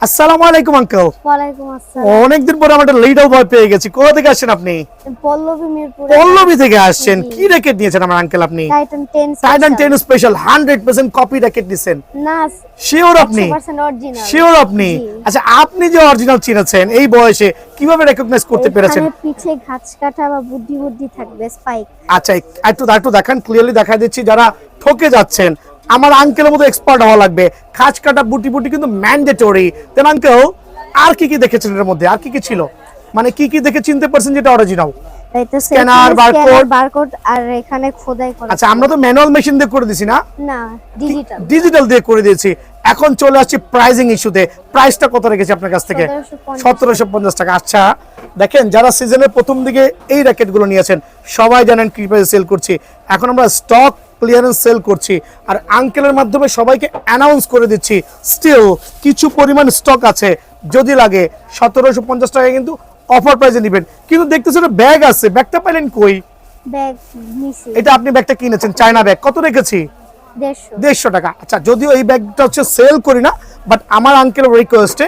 আসসালামু আলাইকুম আঙ্কেল। ওয়ালাইকুম আসসালাম। অনেকদিন পরে আমরা একটা লিডার ভয় পেয়ে গেছি। কোথা থেকে আসছেন আপনি? পল্লবী মিরপুর। পল্লবী থেকে আসছেন। জি। কি র্যাকেট নিয়েছেন আমার আঙ্কেল আপনি? Titan 10 Titan special. 10 special 100% copy racket নিছেন। না, শিওর আপনি? 100% অরিজিনাল। শিওর আপনি? জি। আচ্ছা, আপনি যে অরিজিনাল চিনেছেন এই বয়সে কিভাবে রেকগনাইজ করতে পেরেছেন? এখানে পিছে ঘাস কাটা বা বুদ্ধি বুদ্ধি থাকবে স্পাইক। আচ্ছা, একটু দেখান, ক্লিয়ারলি দেখা দিচ্ছি যারা ঠকে যাচ্ছেন। আমার আঙ্কেলের মতো এক্সপার্ট হওয়া লাগবে। খাঁজ কাটা বুটি বুটি কিন্তু ম্যান্ডেটরি। দেন আঙ্কেল, আর কি কি দেখেছেন এর মধ্যে? আর কি কি ছিল? মানে কি কি দেখে চিনতে পারছেন যেটা অরিজিনাল? তাই তো স্ক্যানার, বারকোড। বারকোড আর এখানে খোদাই করা। আচ্ছা, আমরা তো ম্যানুয়াল মেশিন দিয়ে করে দিছি না, না, ডিজিটাল। ডিজিটাল দিয়ে করে দিয়েছি। এখন চলে আসছি প্রাইজিং ইস্যুতে। প্রাইসটা কত রেখেছি আপনার কাছ থেকে? 1750 টাকা। আচ্ছা দেখেন, যারা সিজনের প্রথম দিকে এই র্যাকেটগুলো নিয়েছেন সবাই জানেন কি প্রাইসে সেল করছি। এখন আমরা স্টক ক্লিয়ারেন্স সেল করছি আর আঙ্কেলের মাধ্যমে সবাইকে অ্যানাউন্স করে দিচ্ছি স্টিল কিছু পরিমাণ স্টক আছে, যদি লাগে 1750 টাকায় কিন্তু অফার প্রাইসে নেবেন। কিন্তু দেখতেছেন ব্যাগ আছে, ব্যাগটা পাইলেন কই? ব্যাগ নিছি এটা আপনি ব্যাগটা কিনেছেন চায়না ব্যাগ, কত রেখেছি? 150 টাকা। আচ্ছা, যদিও এই ব্যাগটা হচ্ছে সেল করি না, বাট আমার আঙ্কেলের রিকোয়েস্টে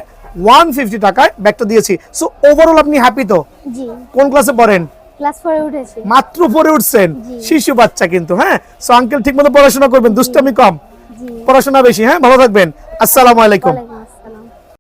150 টাকায় ব্যাগটা দিয়েছি। সো ওভারঅল আপনি হ্যাপি তো? জি। কোন ক্লাসে পড়েন? ক্লাস 4 এ উঠেছি। মাত্র 4 উঠছেন? জি। শিশু বাচ্চা কিন্তু। হ্যাঁ, সো আঙ্কেল ঠিকমতো পড়াশোনা করবেন, দুষ্টামি কম, জি। পড়াশোনা বেশি। হ্যাঁ, ভালো থাকবেন। আসসালামু আলাইকুম। ওয়ালাইকুম